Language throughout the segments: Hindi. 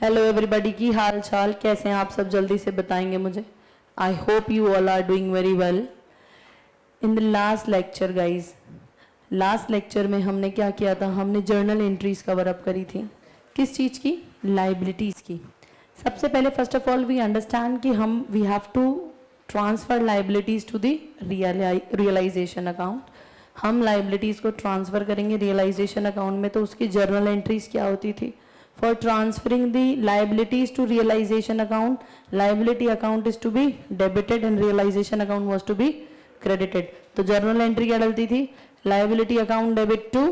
हेलो एवरीबॉडी, की हाल चाल कैसे हैं आप सब? जल्दी से बताएंगे मुझे। I hope you all are doing very well. In the last lecture guys, last lecture में हमने क्या किया था? हमने जर्नल एंट्रीज कवर अप करी थी। किस चीज़ की? लाइबिलिटीज़ की। सबसे पहले first of all we understand कि हम we have to transfer liabilities to the realisation account. हम लाइबिलिटीज़ को ट्रांसफ़र करेंगे रियलाइजेशन अकाउंट में, तो उसकी जर्नल एंट्रीज क्या होती थी? For transferring the liabilities to realization account, liability account is to be debited and realization account was to be credited. तो journal entry क्या डलती थी? Liability account debit to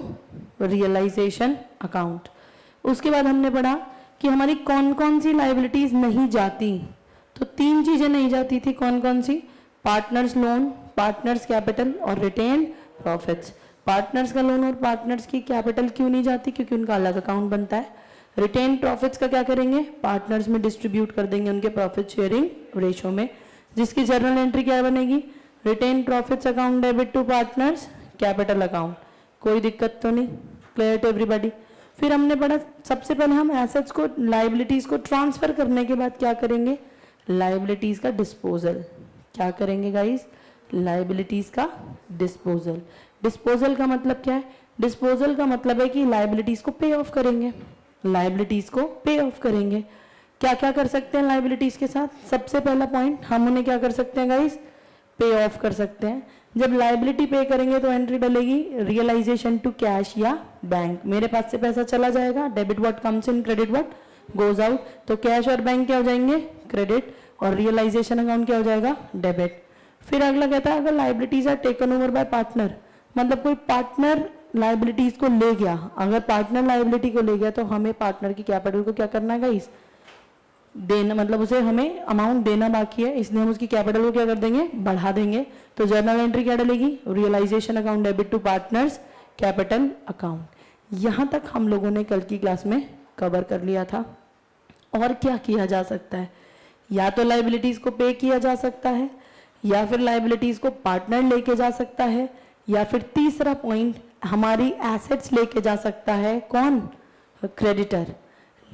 realization account. उसके बाद हमने पढ़ा कि हमारी कौन कौन सी liabilities नहीं जाती। तो तीन चीजें नहीं जाती थी, कौन कौन सी? पार्टनर्स लोन, पार्टनर्स कैपिटल और रिटेन प्रॉफिट्स। पार्टनर्स का लोन और पार्टनर्स की कैपिटल क्यों नहीं जाती? क्योंकि उनका अलग अकाउंट बनता है। रिटेन प्रॉफिट्स का क्या करेंगे? पार्टनर्स में डिस्ट्रीब्यूट कर देंगे उनके प्रॉफिट शेयरिंग रेशो में, जिसकी जर्नल एंट्री क्या बनेगी? Retained profits account debit to partners capital account. कोई दिक्कत तो नहीं? Clear to everybody? फिर हमने पढ़ा सबसे पहले हम एसेट्स को, लाइबिलिटीज को ट्रांसफर करने के बाद क्या करेंगे? लाइबिलिटीज का डिस्पोजल। क्या करेंगे गाइस? लाइबिलिटीज का डिस्पोजल। डिस्पोजल का मतलब क्या है? डिस्पोजल का मतलब है कि लाइबिलिटीज को पे ऑफ करेंगे। लाइबिलिटीज को पे ऑफ करेंगे। क्या क्या कर सकते हैं लाइबिलिटीज के साथ? सबसे पहला पॉइंट, हम उन्हें क्या कर सकते हैं गाइस? पे ऑफ कर सकते हैं। जब लाइबिलिटी पे करेंगे तो एंट्री डलेगी रियलाइजेशन टू कैश या बैंक। मेरे पास से पैसा चला जाएगा, debit what comes in, credit what goes out. तो कैश और बैंक क्या हो जाएंगे? क्रेडिट। और रियलाइजेशन अकाउंट क्या हो जाएगा? डेबिट। फिर अगला कहता है अगर liabilities are taken over by partner, मतलब कोई पार्टनर लाइबिलिटीज को ले गया। अगर पार्टनर लाइबिलिटी को ले गया तो हमें पार्टनर की कैपिटल को क्या करना है गाइस? देना, मतलब उसे हमें अमाउंट देना बाकी है, इसलिए हम उसकी कैपिटल को क्या कर देंगे? बढ़ा देंगे। तो जर्नल एंट्री क्या डलेगी? Realisation account debit to partners capital account. यहां तक हम लोगों ने कल की क्लास में कवर कर लिया था। और क्या किया जा सकता है? या तो लाइबिलिटीज को पे किया जा सकता है, या फिर लाइबिलिटीज को पार्टनर लेके जा सकता है, या फिर तीसरा पॉइंट हमारी एसेट्स लेके जा सकता है। कौन? क्रेडिटर।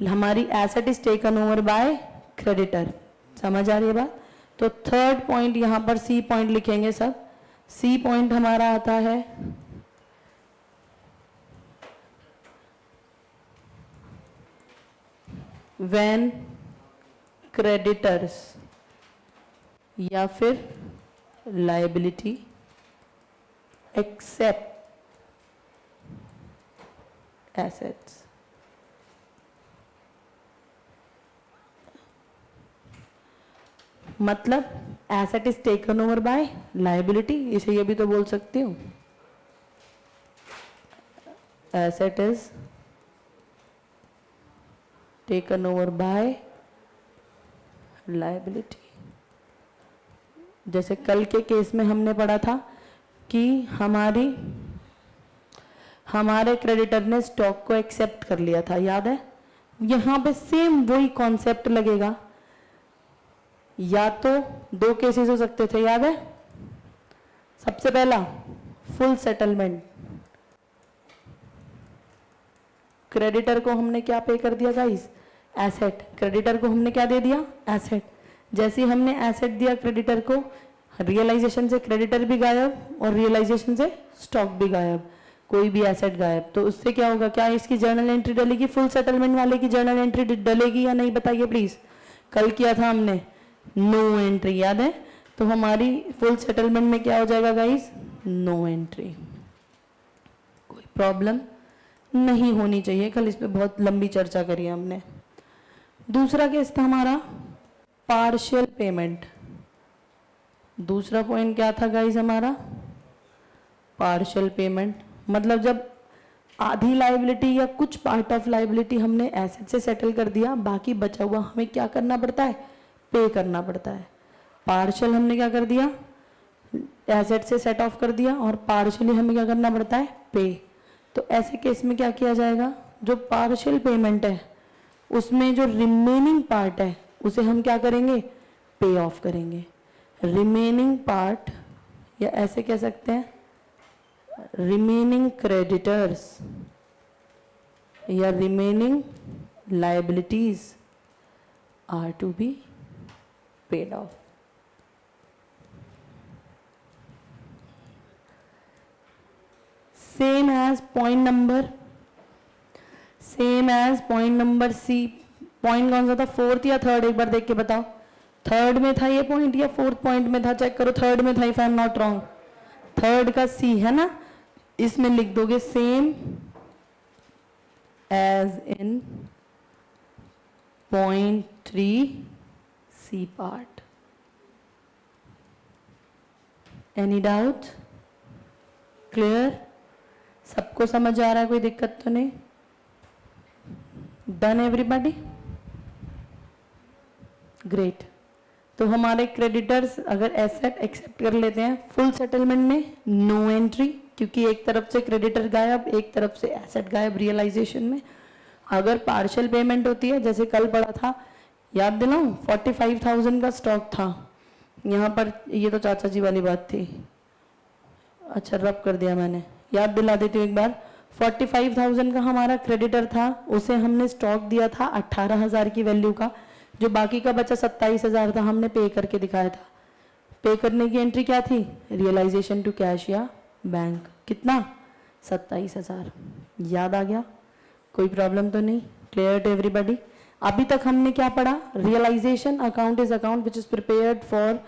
हमारी asset is taken over bye creditor. समझ आ रही है बात? तो थर्ड पॉइंट यहां पर सी पॉइंट लिखेंगे सब। सी पॉइंट हमारा आता है व्हेन क्रेडिटर्स या फिर लाइबिलिटी एक्सेप्ट assets। मतलब asset is taken over bye liability, इसे ये भी तो बोल सकती हूँ, asset is taken over bye liability. जैसे कल के केस में हमने पढ़ा था कि हमारे क्रेडिटर ने स्टॉक को एक्सेप्ट कर लिया था, याद है? यहां पे सेम वही कॉन्सेप्ट लगेगा। या तो दो केसेस हो सकते थे, याद है? सबसे पहला फुल सेटलमेंट, क्रेडिटर को हमने क्या पे कर दिया गाइस? एसेट। क्रेडिटर को हमने क्या दे दिया? एसेट। जैसे हमने एसेट दिया क्रेडिटर को, रियलाइजेशन से क्रेडिटर भी गायब और रियलाइजेशन से स्टॉक भी गायब, कोई भी एसेट गायब। तो उससे क्या होगा? क्या इसकी जर्नल एंट्री डलेगी? फुल सेटलमेंट वाले की जर्नल एंट्री डलेगी या नहीं? बताइए प्लीज। कल किया था हमने नो एंट्री, याद है? तो हमारी फुल सेटलमेंट में क्या हो जाएगा गाइस? No entry. कोई प्रॉब्लम नहीं होनी चाहिए। कल इस पे बहुत लंबी चर्चा करी हमने। दूसरा केस था हमारा पार्शियल पेमेंट। दूसरा पॉइंट क्या था गाइस हमारा? Partial payment. मतलब जब आधी लाइबिलिटी या कुछ पार्ट ऑफ लाइबिलिटी हमने एसेट से सेटल कर दिया, बाकी बचा हुआ हमें क्या करना पड़ता है? पे करना पड़ता है। पार्शियल हमने क्या कर दिया? एसेट से सेट ऑफ कर दिया, और पार्शियली हमें क्या करना पड़ता है? पे। तो ऐसे केस में क्या किया जाएगा? जो पार्शियल पेमेंट है उसमें जो रिमेनिंग पार्ट है उसे हम क्या करेंगे? पे ऑफ करेंगे। रिमेनिंग पार्ट, या ऐसे कह सकते हैं रिमेनिंग क्रेडिटर्स या remaining liabilities are to be paid off. Same as point number C. Point कौन सा था, फोर्थ या थर्ड, एक बार देख के बताओ, थर्ड में था ये पॉइंट या फोर्थ पॉइंट में था, चेक करो, थर्ड में था if I am not wrong, third का सी है ना, इसमें लिख दोगे same as in point 3 C part. Any doubt? Clear? सबको समझ आ रहा है, कोई दिक्कत तो नहीं? Done everybody? ग्रेट. तो हमारे क्रेडिटर्स अगर एसेट एक्सेप्ट कर लेते हैं फुल सेटलमेंट में, नो एंट्री, क्योंकि एक तरफ से क्रेडिटर गायब, एक तरफ से एसेट गायब रियलाइजेशन में. अगर पार्शियल पेमेंट होती है, जैसे कल पड़ा था, याद दिलाऊं, 45,000 का स्टॉक था यहाँ पर, ये तो चाचा जी वाली बात थी, अच्छा रब कर दिया मैंने, याद दिला देती हूँ एक बार. 45,000 का हमारा क्रेडिटर था, उसे हमने स्टॉक दिया था 18,000 की वैल्यू का, जो बाकी का बचा 27,000 था, हमने पे करके दिखाया था. पे करने की एंट्री क्या थी, रियलाइजेशन टू कैश या बैंक. कितना, 27,000. याद आ गया? कोई प्रॉब्लम तो नहीं? Clear to everybody? अभी तक हमने क्या पढ़ा, realisation account is account which is prepared for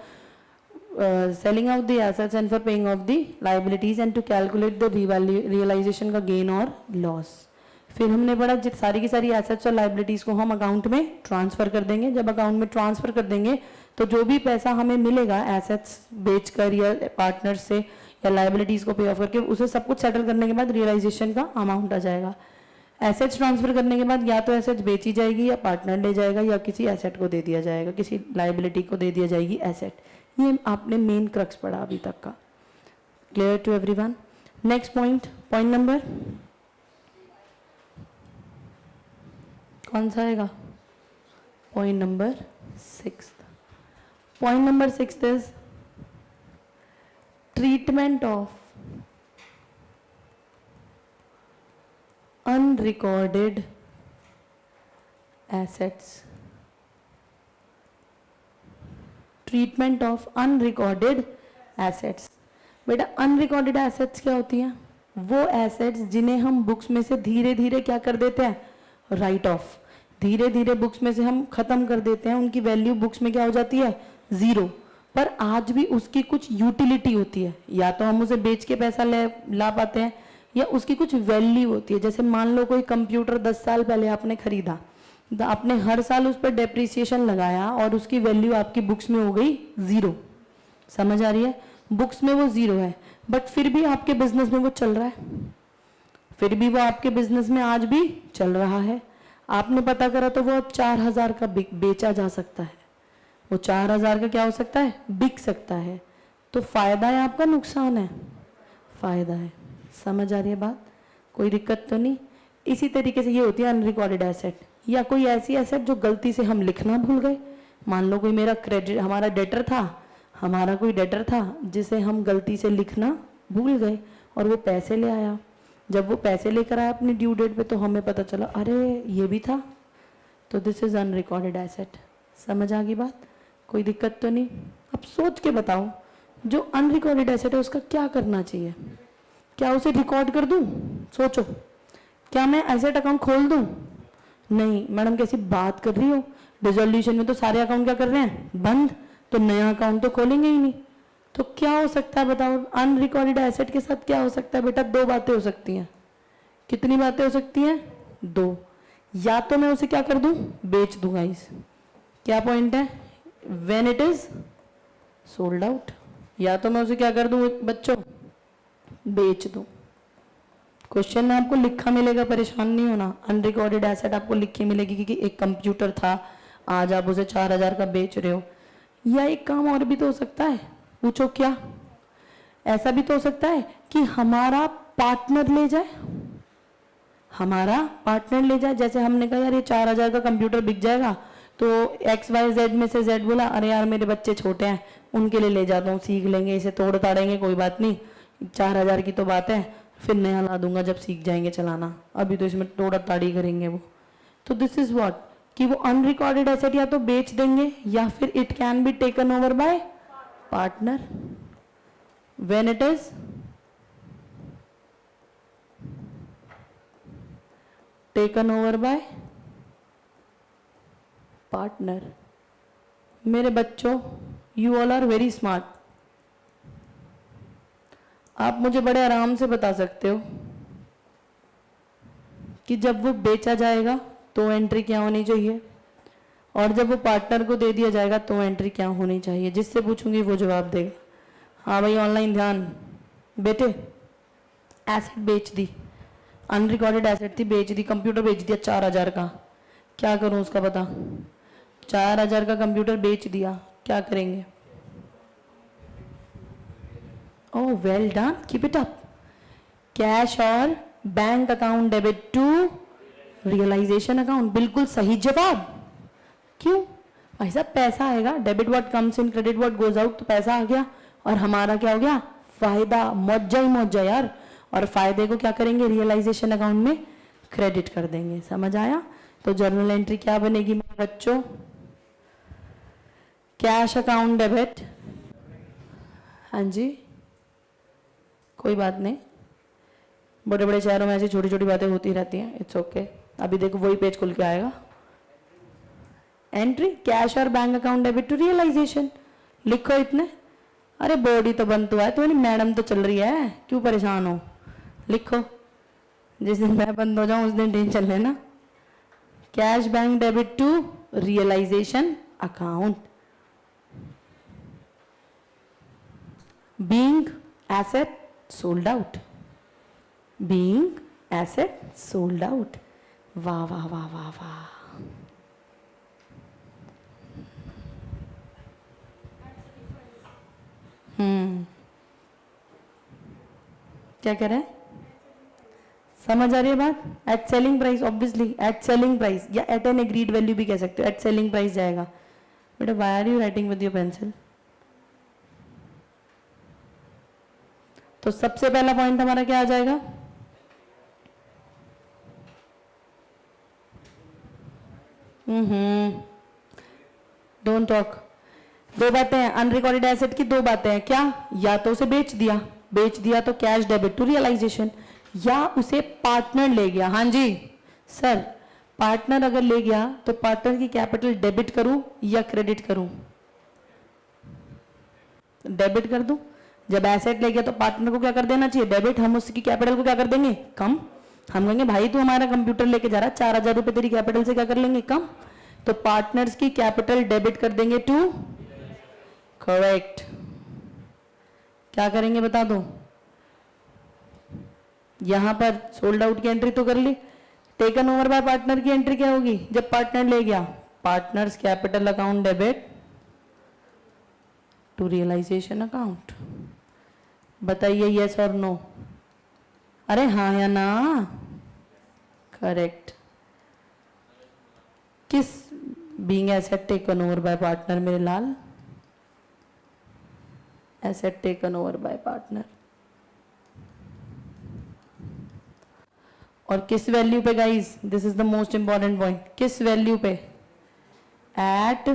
selling out the assets and for paying off the liabilities and to calculate the realization का gain और loss. फिर हमने पढ़ा जित सारी की सारी एसेट्स और लाइबिलिटीज को हम अकाउंट में ट्रांसफर कर देंगे. जब अकाउंट में ट्रांसफर कर देंगे तो जो भी पैसा हमें मिलेगा एसेट्स बेचकर या पार्टनर से या लाइबिलिटीज को पे ऑफ करके, उसे सब कुछ सेटल करने के बाद रियलाइजेशन का अमाउंट आ जाएगा. एसेट्स ट्रांसफर करने के बाद या तो एसेट्स बेची जाएगी या पार्टनर ले जाएगा या किसी एसेट को दे दिया जाएगा, किसी लाइबिलिटी को दे दिया जाएगी एसेट. ये आपने मेन क्रक्स पढ़ा अभी तक का. Clear to everyone? Next point, point number कौन सा आएगा, पॉइंट number 6. Point number 6 is treatment of unrecorded assets. Treatment of unrecorded assets. बेटा अनरिकॉर्डेड एसेट्स क्या होती हैं, वो एसेट्स जिन्हें हम बुक्स में से धीरे धीरे क्या कर देते हैं, राइट ऑफ, धीरे धीरे बुक्स में से हम खत्म कर देते हैं, उनकी वैल्यू बुक्स में क्या हो जाती है, जीरो, पर आज भी उसकी कुछ यूटिलिटी होती है, या तो हम उसे बेच के पैसा ला पाते हैं या उसकी कुछ वैल्यू होती है. जैसे मान लो कोई कंप्यूटर 10 साल पहले आपने खरीदा, आपने हर साल उस पर डेप्रिसिएशन लगाया और उसकी वैल्यू आपकी बुक्स में हो गई जीरो. समझ आ रही है? बुक्स में वो जीरो है, बट फिर भी आपके बिजनेस में वो चल रहा है, फिर भी वो आपके बिजनेस में आज भी चल रहा है. आपने पता करा तो वो 4,000 का बेचा जा सकता है, वो 4,000 का क्या हो सकता है, बिक सकता है. तो फायदा है आपका, नुकसान है, फायदा है. समझ आ रही है बात? कोई दिक्कत तो नहीं? इसी तरीके से ये होती है अनरिकॉर्डेड एसेट, या कोई ऐसी एसेट जो गलती से हम लिखना भूल गए. मान लो कोई मेरा क्रेडिट, हमारा डेटर था, हमारा कोई डेटर था जिसे हम गलती से लिखना भूल गए और वो पैसे ले आया. जब वो पैसे लेकर आया अपनी ड्यू डेट पे, तो हमें पता चला अरे ये भी था, तो दिस इज अनरिकॉर्डेड एसेट. समझ आ गई बात? कोई दिक्कत तो नहीं? अब सोच के बताओ, जो अनरिकॉर्डेड एसेट है उसका क्या करना चाहिए? क्या उसे रिकॉर्ड कर दूं? सोचो, क्या मैं एसेट अकाउंट खोल दूं? नहीं मैडम, कैसी बात कर रही हो, डिसोल्यूशन में तो सारे अकाउंट क्या कर रहे हैं, बंद, तो नया अकाउंट तो खोलेंगे ही नहीं. तो क्या हो सकता है बताओ, अनरिकॉर्डेड एसेट के साथ क्या हो सकता है बेटा? दो बातें हो सकती हैं. कितनी बातें हो सकती हैं? दो. या तो मैं उसे क्या कर दूं, बेच दूंगा. इस क्या पॉइंट है, when it is sold out. या तो मैं उसे क्या कर दूं बच्चों, बेच दूं. क्वेश्चन में आपको लिखा मिलेगा, परेशान नहीं होना. अनरिकॉर्डेड एसेट आपको लिखी मिलेगी क्योंकि एक कंप्यूटर था, आज आप उसे 4,000 का बेच रहे हो. या एक काम और भी तो हो सकता है, पूछो क्या? ऐसा भी तो हो सकता है कि हमारा पार्टनर ले जाए, हमारा पार्टनर ले जाए. जैसे हमने कहा यार ये 4,000 का कंप्यूटर बिक जाएगा, तो XYZ में से Z बोला अरे यार मेरे बच्चे छोटे हैं, उनके लिए ले जाता हूँ, सीख लेंगे, इसे तोड़ ताड़ेंगे, कोई बात नहीं, 4,000 की तो बात है, फिर नया ला दूंगा जब सीख जाएंगे चलाना, अभी तो इसमें तोड़ा ताड़ी करेंगे वो. तो दिस इज व्हाट, कि वो अनरिकॉर्डेड एसेट या तो बेच देंगे या फिर it can be taken over by partner when it is taken over by partner. मेरे बच्चों, you all are very smart. आप मुझे बड़े आराम से बता सकते हो कि जब वो बेचा जाएगा तो एंट्री क्या होनी चाहिए, और जब वो पार्टनर को दे दिया जाएगा तो एंट्री क्या होनी चाहिए। जिससे पूछूंगी वो जवाब देगा। हाँ भाई, ऑनलाइन ध्यान। बेटे, एसेट बेच दी, अनरिकॉर्डेड एसेट थी, बेच दी, कंप्यूटर बेच दिया 4000 का, क्या करूं उसका पता। 4000 का कंप्यूटर बेच दिया, क्या करेंगे? Oh well done, keep it up. Cash और bank account debit to realisation account, बिल्कुल सही जवाब। क्यों भाई साहब? पैसा आएगा, debit what comes in, credit what goes out, तो पैसा आ गया और हमारा क्या हो गया? फायदा। मौजा ही मौजा यार। और फायदे को क्या करेंगे? रियलाइजेशन अकाउंट में क्रेडिट कर देंगे। समझ आया? तो जर्नल एंट्री क्या बनेगी मेरे बच्चों? Cash account debit. हाँ जी, कोई बात नहीं, बड़े बड़े शहरों में ऐसी छोटी छोटी बातें होती रहती हैं, इट्स ओके। अभी देखो वही पेज खुल के आएगा। एंट्री कैश और bank account debit to realisation, लिखो इतने। अरे बोर्ड ही तो बंद हुआ है, तो मैडम तो चल रही है, क्यों परेशान हो? लिखो, जिस दिन मैं बंद हो जाऊं उस दिन टेंशन लेना। Cash bank debit to realisation account, being asset sold out, being asset sold out. वाह वाह वाह वाह वाह। क्या कह रहे हैं? समझ आ रही है बात? At selling price, obviously at selling price, या एट एन एग्रीड वैल्यू भी कह सकते हो। एट सेलिंग प्राइस जाएगा। बेटा why are you writing with your pencil? तो सबसे पहला पॉइंट हमारा क्या आ जाएगा? Don't talk. दो बातें हैं अनरिकॉर्डेड एसेट की, दो बातें हैं। क्या? या तो उसे बेच दिया, बेच दिया तो कैश डेबिट टू रियलाइजेशन, या उसे पार्टनर ले गया। हाँ जी सर, पार्टनर अगर ले गया तो पार्टनर की कैपिटल डेबिट करूं या क्रेडिट करूं? डेबिट कर दूं। जब एसेट ले गया तो पार्टनर को क्या कर देना चाहिए? डेबिट। हम उसकी कैपिटल को क्या कर देंगे? कम। हम कहेंगे भाई तू हमारा कंप्यूटर लेके जा रहा है, 4000 रुपए तेरी कैपिटल से क्या कर लेंगे? कम। तो पार्टनर्स की कैपिटल डेबिट कर देंगे टू, करेक्ट। क्या करेंगे बता दो? यहां पर सोल्ड आउट की एंट्री तो कर ली, टेकन ओवर बाय पार्टनर की एंट्री क्या होगी? जब पार्टनर ले गया, partners capital account debit to realisation account. बताइए यस और नो? अरे हाँ या ना? करेक्ट। किस being asset taken over by partner मेरे लाल? Asset taken over by partner. और किस वैल्यू पे guys? This is the most important point. किस वैल्यू पे? At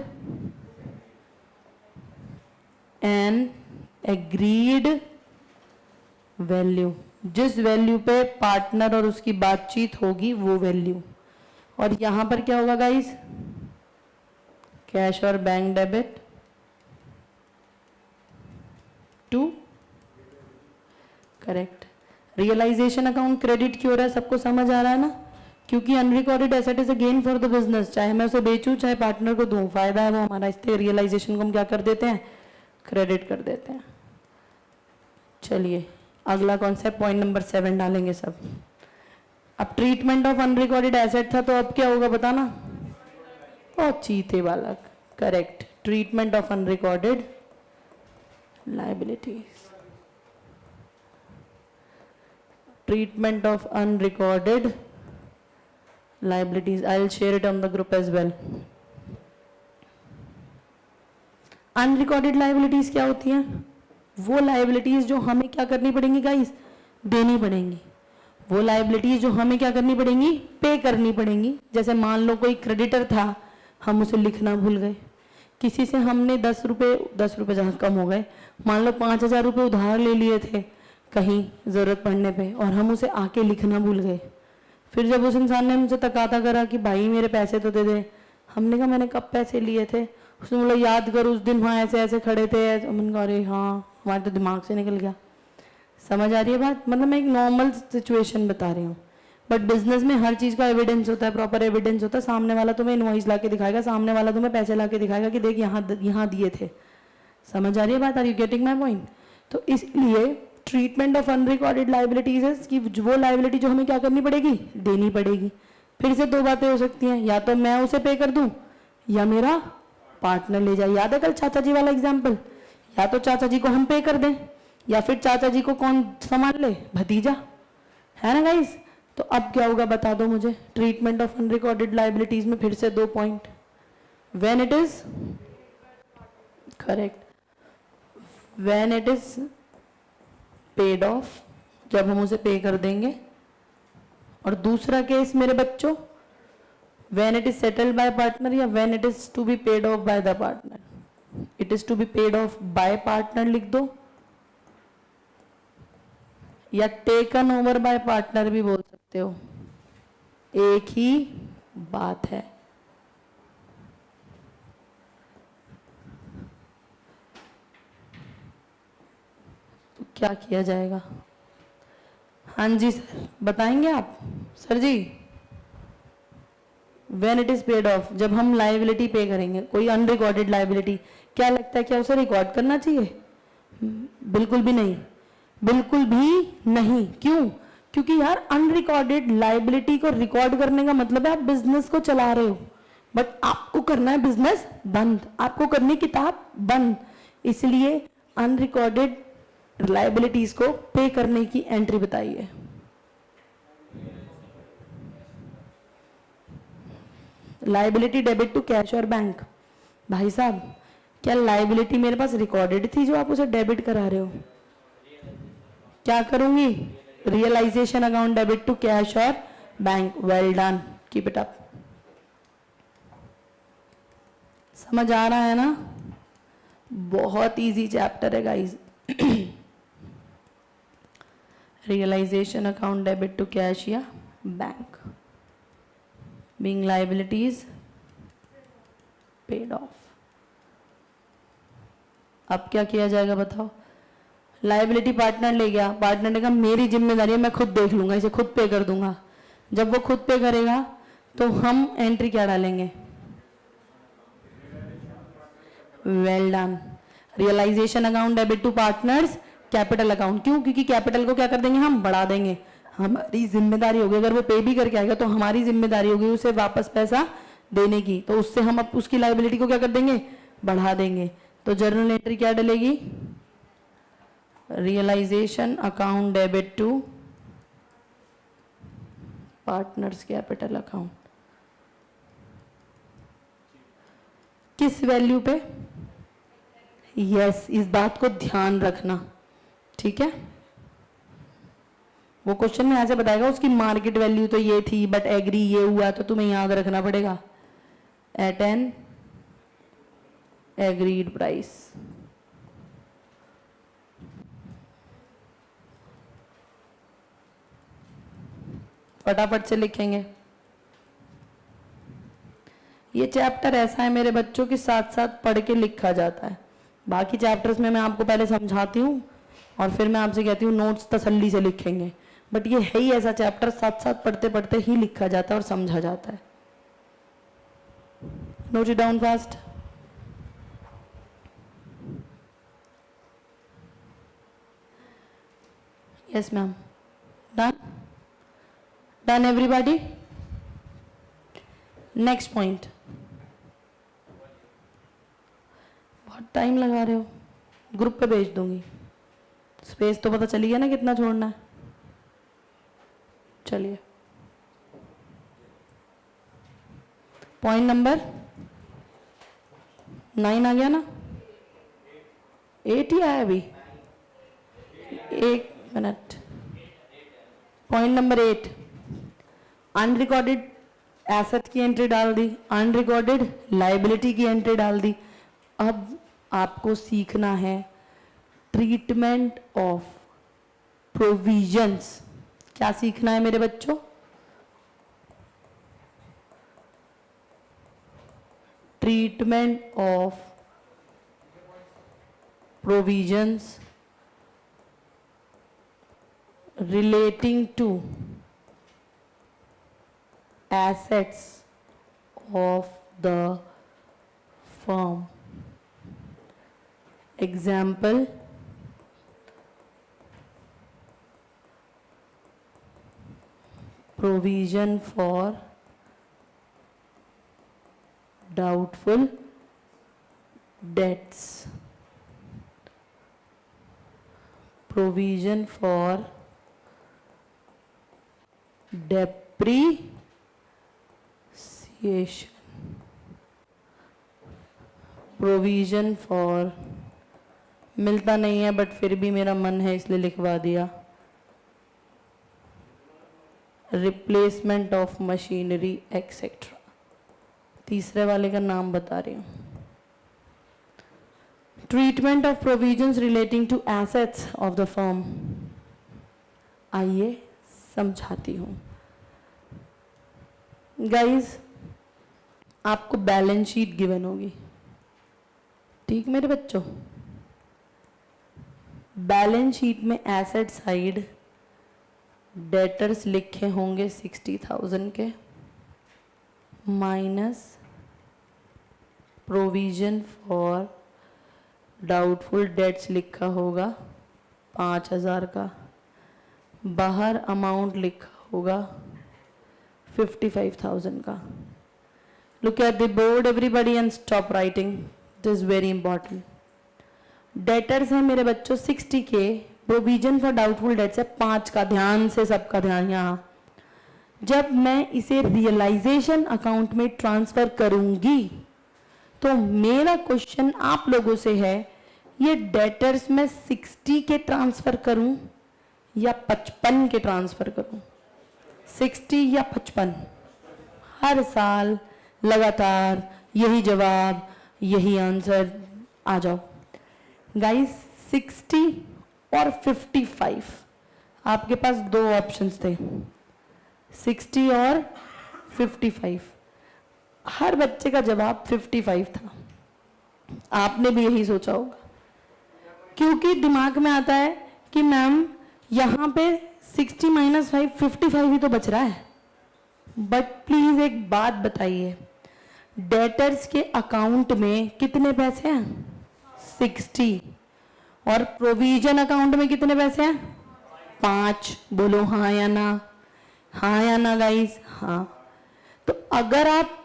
an agreed value. जिस वैल्यू पे पार्टनर और उसकी बातचीत होगी वो वैल्यू। और यहां पर क्या होगा गाइस? कैश और bank debit to, correct. Realisation account credit क्यों हो रहा है? सबको समझ आ रहा है ना? क्योंकि unrecorded asset is a gain for the business. चाहे मैं उसे बेचूं चाहे पार्टनर को दूं, फायदा है वो हमारा। इसलिए रियलाइजेशन को हम क्या कर देते हैं? क्रेडिट कर देते हैं। चलिए अगला कॉन्सेप्ट, पॉइंट नंबर 7 डालेंगे सब। अब ट्रीटमेंट ऑफ अनरिकॉर्डेड एसेट था, तो अब क्या होगा बताना? ओ चीते बालक, correct. Treatment of unrecorded liabilities, treatment of unrecorded liabilities. I'll share it on the group as well. Unrecorded liabilities क्या होती हैं? वो liabilities जो हमें क्या करनी पड़ेंगी गाइस? देनी पड़ेंगी। वो लाइबिलिटीज जो हमें क्या करनी पड़ेंगी, पे करनी पड़ेंगी। जैसे मान लो कोई क्रेडिटर था, हम उसे लिखना भूल गए, किसी से हमने 10 रुपए जहाँ कम हो गए, मान लो 5,000 रुपये उधार ले लिए थे कहीं ज़रूरत पड़ने पे, और हम उसे आके लिखना भूल गए। फिर जब उस इंसान ने हमसे तकाता करा कि भाई मेरे पैसे तो दे दे, हमने कहा मैंने कब पैसे लिए थे, उसने बोला याद कर उस दिन वहाँ ऐसे ऐसे खड़े थे, हमने कहा अरे हाँ हमारे तो दिमाग से निकल गया। समझ आ रही है बात? मतलब मैं एक नॉर्मल सिचुएशन बता रही हूँ, बट बिजनेस में हर चीज़ का एविडेंस होता है, प्रॉपर एविडेंस होता है। सामने वाला तुम्हें इनवॉइस ला के दिखाएगा, सामने वाला तुम्हें पैसे ला के दिखाएगा कि देख यहाँ दिए थे। समझ आ रही है बात? Are you getting my point? तो इसलिए ट्रीटमेंट ऑफ अनरिकॉर्डेड लाइबिलिटीज है कि वो लाइबिलिटी जो हमें क्या करनी पड़ेगी, देनी पड़ेगी। फिर से दो बातें हो सकती हैं, या तो मैं उसे पे कर दूं या मेरा पार्टनर ले जाए। याद है कल चाचा जी वाला एग्जाम्पल? या तो चाचा जी को हम पे कर दें, या फिर चाचा जी को कौन संभाल ले, भतीजा, है ना गाइस? तो अब क्या होगा बता दो मुझे। ट्रीटमेंट ऑफ अनरिकॉर्डेड लाइबिलिटीज में फिर से 2 point. When it is correct, when it is paid off, जब हम उसे पे कर देंगे। और दूसरा केस मेरे बच्चों, when it is settled by partner या when it is to be paid off by the partner. It is to be paid off by partner लिख दो, या टेकन ओवर बाय पार्टनर भी बोल सकते हो, एक ही बात है। तो क्या किया जाएगा? हाँ जी सर, बताएंगे आप? सर जी, when it is paid off, जब हम लाइबिलिटी पे करेंगे, कोई अनरिकॉर्डेड लाइबिलिटी, क्या लगता है क्या उसे रिकॉर्ड करना चाहिए? बिल्कुल भी नहीं, बिल्कुल भी नहीं। क्यों? क्योंकि यार अनरिकॉर्डेड लाइबिलिटी को रिकॉर्ड करने का मतलब है आप बिजनेस को चला रहे हो, बट आपको करना है बिजनेस बंद, आपको करनी किताब बंद। इसलिए अनरिकॉर्डेड लाइबिलिटीज को पे करने की एंट्री बताइए। लाइबिलिटी डेबिट टू कैश और बैंक। भाई साहब, क्या लाइबिलिटी मेरे पास रिकॉर्डेड थी जो आप उसे डेबिट करा रहे हो? क्या करूंगी? Realisation account debit to cash और bank. Well done, keep it up. समझ आ रहा है ना? बहुत इजी चैप्टर है guys. Realisation account debit to cash या bank, being liabilities paid off. अब क्या किया जाएगा बताओ? लाइबिलिटी पार्टनर ले गया, पार्टनर ने कहा मेरी जिम्मेदारी है, मैं खुद देख लूंगा, इसे खुद पे कर दूंगा। जब वो खुद पे करेगा तो हम एंट्री क्या डालेंगे? Well done, realisation account debit to partners capital account. क्यों? क्योंकि कैपिटल को क्या कर देंगे हम? बढ़ा देंगे। हमारी जिम्मेदारी होगी, अगर वो पे भी करके आएगा तो हमारी जिम्मेदारी होगी उसे वापस पैसा देने की, तो उससे हम अब उसकी लाइबिलिटी को क्या कर देंगे? बढ़ा देंगे। तो जर्नल एंट्री क्या डलेगी? Realisation account debit to partners capital account. किस वैल्यू पे? यस, इस बात को ध्यान रखना, ठीक है? वो क्वेश्चन में ऐसे बताएगा उसकी मार्केट वैल्यू तो ये थी बट एग्री ये हुआ, तो तुम्हें याद रखना पड़ेगा एट एन एग्रीड प्राइस। फटाफट से लिखेंगे। ये चैप्टर ऐसा है मेरे बच्चों के साथ साथ पढ़ के लिखा जाता है। बाकी चैप्टर्स में मैं आपको पहले समझाती हूँ और फिर मैं आपसे कहती हूँ नोट्स तसल्ली से लिखेंगे, बट ये है ही ऐसा चैप्टर, साथ साथ पढ़ते पढ़ते ही लिखा जाता है और समझा जाता है। Note it down fast. Yes ma'am, done done everybody. Next point. बहुत टाइम लगा रहे हो, ग्रुप पे भेज दूंगी। स्पेस तो पता चली गया ना कितना छोड़ना है। चलिए, पॉइंट नंबर 9 आ गया ना? 8 ही आया अभी। 1 minute, point number 8, unrecorded asset की एंट्री डाल दी, अनरिकॉर्डेड लायबिलिटी की एंट्री डाल दी। अब आपको सीखना है ट्रीटमेंट ऑफ प्रोविजंस। क्या सीखना है मेरे बच्चों? Treatment of provisions relating to assets of the firm. Example, provision for doubtful debts, provision for depreciation, provision for, मिलता नहीं है बट फिर भी मेरा मन है इसलिए लिखवा दिया, रिप्लेसमेंट ऑफ मशीनरी एक्सेट्रा। तीसरे वाले का नाम बता रही हूं, treatment of provisions relating to assets of the firm. आइए समझाती हूं। गाइस, आपको बैलेंस शीट गिवन होगी, ठीक मेरे बच्चों? बैलेंस शीट में एसेट साइड डेटर्स लिखे होंगे 60,000 के, minus provision for doubtful debts लिखा होगा 5,000 का, बाहर अमाउंट लिखा होगा 55,000 का। Look at the board everybody and stop writing, it is very important. Debtors है मेरे बच्चों 60 के, प्रोविजन फॉर डाउटफुल डेट्स है 5 का। ध्यान से, सबका ध्यान यहाँ। जब मैं इसे रियलाइजेशन अकाउंट में ट्रांसफर करूंगी तो मेरा क्वेश्चन आप लोगों से है, ये डेटर्स में 60 के ट्रांसफर करूं या 55 के ट्रांसफर करूं? 60 या 55? हर साल लगातार यही जवाब, यही आंसर। आ जाओ गाइस, 60 और 55, आपके पास दो ऑप्शंस थे, 60 और 55। हर बच्चे का जवाब 55 था। आपने भी यही सोचा होगा, क्योंकि दिमाग में आता है कि मैम यहाँ पे 60 माइनस 5, 55 ही तो बच रहा है। बट प्लीज एक बात बताइए, डेटर्स के अकाउंट में कितने पैसे हैं? 60। और प्रोविजन अकाउंट में कितने पैसे हैं? 5। बोलो हाँ या ना? हाँ या ना गाइस? हाँ। तो अगर आप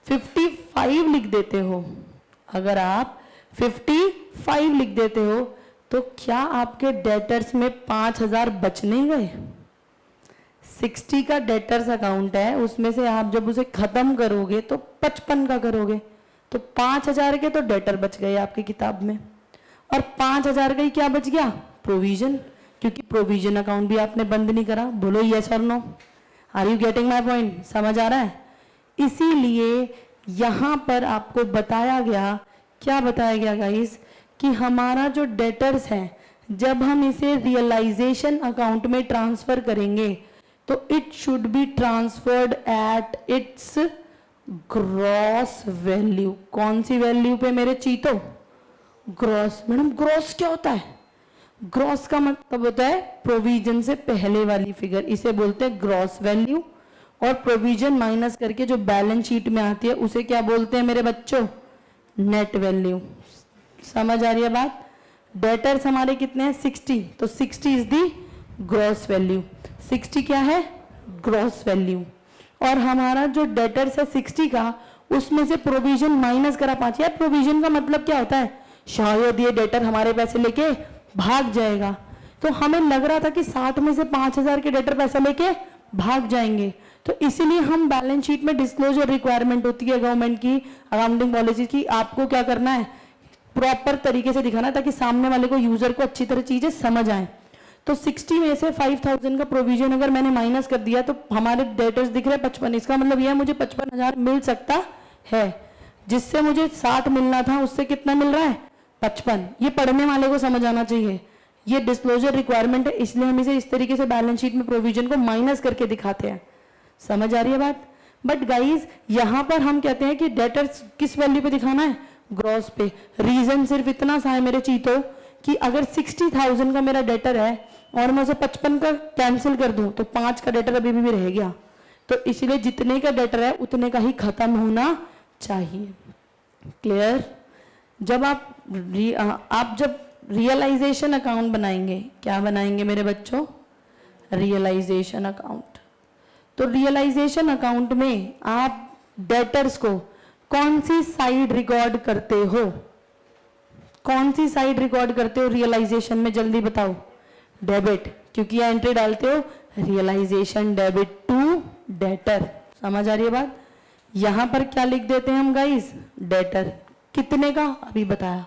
55 लिख देते हो, अगर आप 55 लिख देते हो, तो क्या आपके डेटर्स में 5,000 बच नहीं गए? 60 का डेटर्स अकाउंट है, उसमें से आप जब उसे खत्म करोगे तो 55 का करोगे, तो 5,000 के तो डेटर बच गए आपकी किताब में, और 5,000 का ही क्या बच गया? प्रोविजन, क्योंकि प्रोविजन अकाउंट भी आपने बंद नहीं करा। बोलो यस और no? Are you getting my point? समझ आ रहा है? इसीलिए यहां पर आपको बताया गया, क्या बताया गया गाइस, कि हमारा जो डेटर्स है, जब हम इसे रियलाइजेशन अकाउंट में ट्रांसफर करेंगे तो it should be transferred at its gross value. कौन सी वैल्यू पे मेरे चीतो? ग्रॉस। मैडम ग्रॉस क्या होता है? ग्रॉस का मतलब होता है प्रोविजन से पहले वाली फिगर, इसे बोलते हैं ग्रॉस वैल्यू। और प्रोविजन माइनस करके जो बैलेंस शीट में आती है उसे क्या बोलते हैं मेरे बच्चों? Net value. समझ आ रही है बात? डेटर्स हमारे कितने हैं? 60, तो 60 इज दी ग्रॉस वैल्यू। 60 क्या है? Gross value. और हमारा जो डेटर्स है 60 का, उसमें से प्रोविजन माइनस करा 5। यार प्रोविजन का मतलब क्या होता है? शायद ये डेटर हमारे पैसे लेके भाग जाएगा, तो हमें लग रहा था कि 60 में से 5,000 के डेटर पैसा लेके भाग जाएंगे, तो इसीलिए हम बैलेंस शीट में डिस्क्लोजर रिक्वायरमेंट होती है गवर्नमेंट की, अकाउंटिंग पॉलिसी की। आपको क्या करना है? प्रॉपर तरीके से दिखाना, ताकि सामने वाले को, यूजर को अच्छी तरह चीजें समझ आए। तो 60 में से 5000 का प्रोविजन अगर मैंने माइनस कर दिया तो हमारे डेटर्स दिख रहे हैं 55। इसका मतलब यह है मुझे 55,000 मिल सकता है, जिससे मुझे 60 मिलना था, उससे कितना मिल रहा है 55। ये पढ़ने वाले को समझ आना चाहिए, ये डिस्क्लोजर रिक्वायरमेंट है, इसलिए हम इसे इस तरीके से बैलेंस शीट में प्रोविजन को माइनस करके दिखाते हैं। समझ आ रही है बात? बट गाइज यहां पर हम कहते हैं कि डेटर्स किस वैल्यू पे दिखाना है, ग्रॉस पे। रीजन सिर्फ इतना सा है मेरे चीतों कि अगर 60,000 का मेरा डेटर है और मैं उसे 55 का कैंसिल कर दूं तो 5 का डेटर अभी भी रह गया, तो इसलिए जितने का डेटर है उतने का ही खत्म होना चाहिए। क्लियर? जब आप जब रियलाइजेशन अकाउंट बनाएंगे, क्या बनाएंगे मेरे बच्चों? Realisation account. तो रियलाइजेशन अकाउंट में आप डेटर्स को कौन सी साइड रिकॉर्ड करते हो? कौन सी साइड रिकॉर्ड करते हो रियलाइजेशन में? जल्दी बताओ। डेबिट, क्योंकि यह एंट्री डालते हो रियलाइजेशन डेबिट टू डेटर। समझ आ रही है बात? यहां पर क्या लिख देते हैं हम गाइस? डेटर। कितने का? अभी बताया।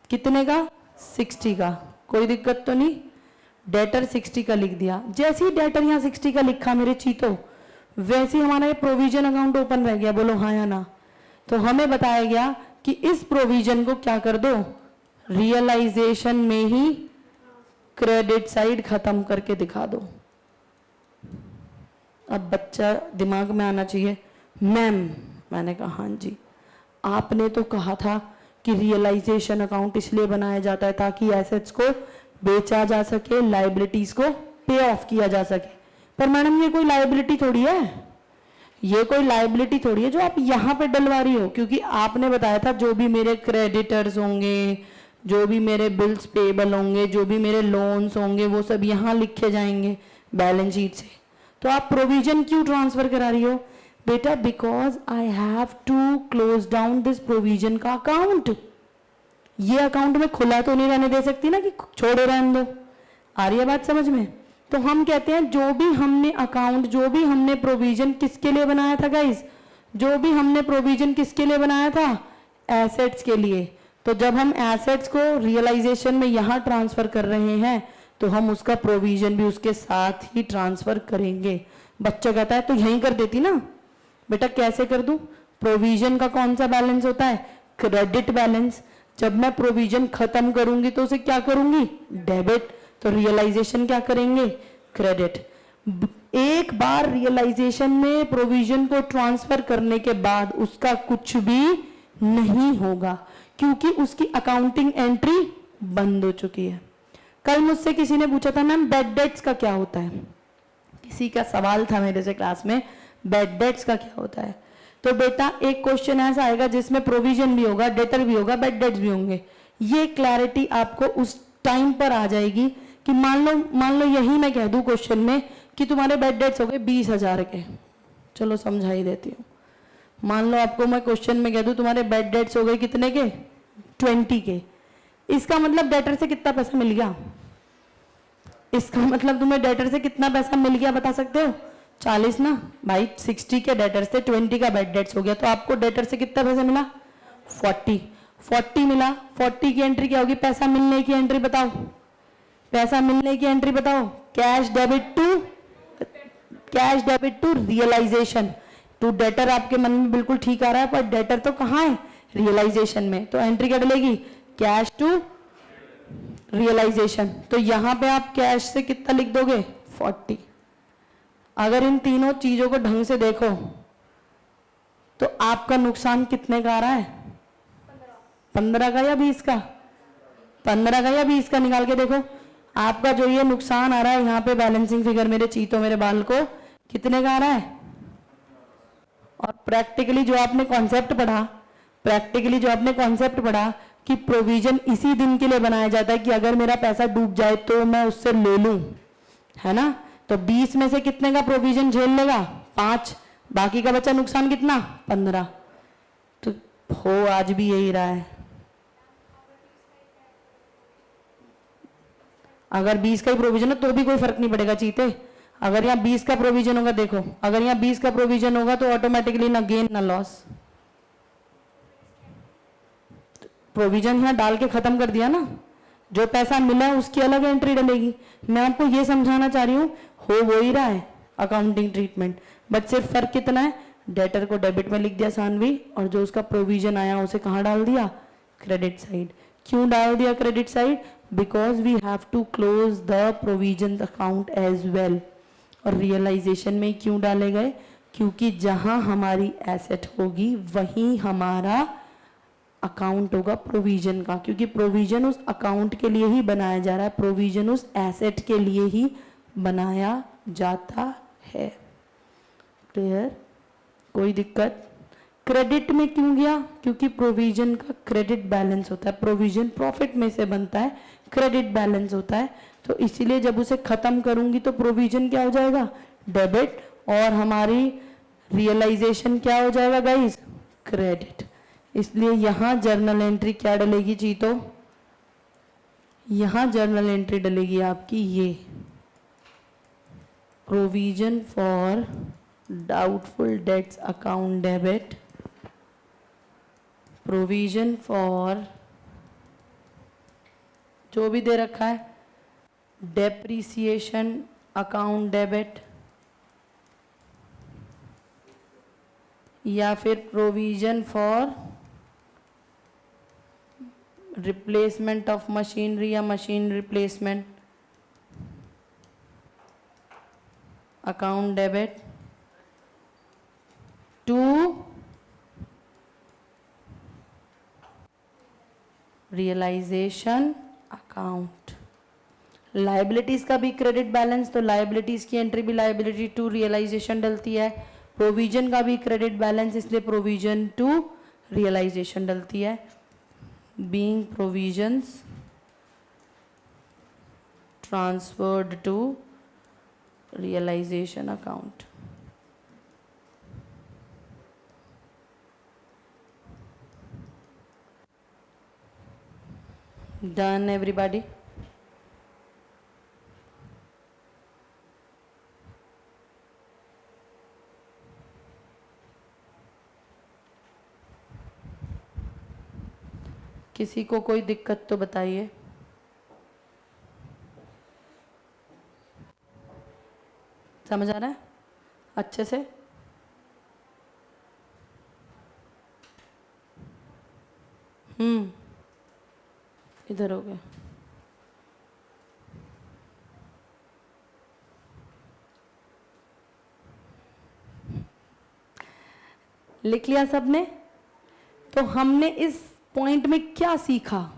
कितने का? 60 का। कोई दिक्कत तो नहीं? डेटर 60 का लिख दिया। जैसे ही डेटर यहां 60 का लिखा मेरे चीतो, वैसे ही हमारा ये प्रोविजन अकाउंट ओपन रह गया। बोलो हाँ या ना? तो हमें बताया गया कि इस प्रोविजन को क्या कर दो, रियलाइजेशन में ही क्रेडिट साइड खत्म करके दिखा दो। अब बच्चा दिमाग में आना चाहिए, मैम, मैंने कहा हाँ जी, आपने तो कहा था कि रियलाइजेशन अकाउंट इसलिए बनाया जाता है ताकि एसेट्स को बेचा जा सके, लायबिलिटीज को पे ऑफ किया जा सके। पर मैडम ये कोई लायबिलिटी थोड़ी है, ये कोई लायबिलिटी थोड़ी है जो आप यहां पे डलवा रही हो, क्योंकि आपने बताया था जो भी मेरे क्रेडिटर्स होंगे, जो भी मेरे बिल्स पेबल होंगे, जो भी मेरे लोन्स होंगे, वो सब यहां लिखे जाएंगे बैलेंस शीट से। तो आप प्रोविजन क्यों ट्रांसफर करा रही हो? बेटा because I have to close down this provision का अकाउंट। ये अकाउंट में खुला तो नहीं रहने दे सकती ना कि छोड़े रहने दो। आ रही है बात समझ में? तो हम कहते हैं जो भी हमने अकाउंट, जो भी हमने प्रोविजन किसके लिए बनाया था गाइस? जो भी हमने प्रोविजन किसके लिए बनाया था? एसेट्स के लिए। तो जब हम एसेट्स को रियलाइजेशन में यहां ट्रांसफर कर रहे हैं तो हम उसका प्रोविजन भी उसके साथ ही ट्रांसफर करेंगे। बच्चा कहता है तो यहीं कर देती ना। बेटा कैसे कर दूं? प्रोविजन का कौन सा बैलेंस होता है? Credit balance. जब मैं प्रोविजन खत्म करूंगी तो उसे क्या करूंगी? डेबिट। तो रियलाइजेशन क्या करेंगे? क्रेडिट। एक बार रियलाइजेशन में प्रोविजन को ट्रांसफर करने के बाद उसका कुछ भी नहीं होगा, क्योंकि उसकी अकाउंटिंग एंट्री बंद हो चुकी है। कल मुझसे किसी ने पूछा था मैम बैड डेट्स का क्या होता है? किसी का सवाल था मेरे से क्लास में, बैड डेट्स का क्या होता है? तो बेटा एक क्वेश्चन ऐसा आएगा जिसमें प्रोविजन भी होगा, डेटर भी होगा, बैड डेट्स भी होंगे। ये क्लैरिटी आपको उस टाइम पर आ जाएगी कि मान लो यही मैं कह दूं क्वेश्चन में कि तुम्हारे बैड डेट्स हो गए 20,000 के। चलो समझा ही देती हूँ। मान लो आपको मैं क्वेश्चन में कह दूं तुम्हारे बैड डेट्स हो गए कितने के? 20 के। इसका मतलब डेटर से कितना पैसा मिल गया? इसका मतलब तुम्हें डेटर से कितना पैसा मिल गया बता सकते हो? 40 ना भाई। 60 के डेटर से 20 का बैड डेट्स हो गया, तो आपको डेटर से कितना पैसा मिला? 40 मिला। 40 की एंट्री क्या होगी? पैसा मिलने की एंट्री बताओ। पैसा मिलने की एंट्री बताओ। Cash debit to realisation to debtor. आपके मन में बिल्कुल ठीक आ रहा है, पर डेटर तो कहाँ है? रियलाइजेशन में। तो एंट्री क्या डलेगी? Cash to realisation. तो यहां पे आप कैश से कितना लिख दोगे? 40। अगर इन तीनों चीजों को ढंग से देखो तो आपका नुकसान कितने का आ रहा है? 15 का या 20 का? 15 का या 20 का? निकाल के देखो। आपका जो ये नुकसान आ रहा है यहाँ पे बैलेंसिंग फिगर मेरे चीतों मेरे बाल को कितने का आ रहा है? और प्रैक्टिकली जो आपने कॉन्सेप्ट पढ़ा कि प्रोविजन इसी दिन के लिए बनाया जाता है कि अगर मेरा पैसा डूब जाए तो मैं उससे ले लूं, है ना? तो 20 में से कितने का प्रोविजन झेल लेगा? 5। बाकी का बचा नुकसान कितना? 15। तो हो आज भी यही रहा है। अगर 20 का ही प्रोविजन है तो भी कोई फर्क नहीं पड़ेगा चीते। अगर यहाँ 20 का प्रोविजन होगा, देखो अगर यहाँ 20 का प्रोविजन होगा तो ऑटोमेटिकली ना गेन ना लॉस। प्रोविजन यहाँ डाल के खत्म कर दिया ना। जो पैसा मिला है उसकी अलग एंट्री डलेगी। मैं आपको ये समझाना चाह रही हूँ, हो वो ही रहा है अकाउंटिंग ट्रीटमेंट, बट सिर्फ फर्क कितना है, डेटर को डेबिट में लिख दिया सानवी, और जो उसका प्रोविजन आया उसे कहाँ डाल दिया, क्रेडिट साइड। क्यों डाल दिया credit side, because we have to close the provision account as well. और रियलाइजेशन में क्यों डाले गए, क्योंकि जहां हमारी एसेट होगी वहीं हमारा अकाउंट होगा प्रोविजन का, क्योंकि प्रोविजन उस अकाउंट के लिए ही बनाया जा रहा है, प्रोविजन उस एसेट के लिए ही बनाया जाता है। क्लियर, कोई दिक्कत। क्रेडिट में क्यों गया, क्योंकि प्रोविजन का क्रेडिट बैलेंस होता है, प्रोविजन प्रॉफिट में से बनता है, क्रेडिट बैलेंस होता है, तो इसीलिए जब उसे खत्म करूंगी तो प्रोविजन क्या हो जाएगा, डेबिट, और हमारी रियलाइजेशन क्या हो जाएगा गाइस, क्रेडिट। इसलिए यहां जर्नल एंट्री क्या डलेगी चीतो, यहां जर्नल एंट्री डलेगी आपकी ये, provision for doubtful debts account debit, provision for जो भी दे रखा है, डेप्रीसिएशन अकाउंट डेबिट, या फिर provision for replacement of machinery या machine replacement account debit to realisation account. Liabilities का भी क्रेडिट बैलेंस, तो लाइबिलिटीज की एंट्री भी लाइबिलिटी टू रियलाइजेशन डलती है, प्रोविजन का भी क्रेडिट बैलेंस, इसलिए प्रोविजन टू रियलाइजेशन डलती है, being provisions transferred to realisation account. Done everybody. किसी को कोई दिक्कत तो बताइए। समझ आ रहा है अच्छे से? इधर हो गया। लिख लिया सबने? तो हमने इस पॉइंट में क्या सीखा,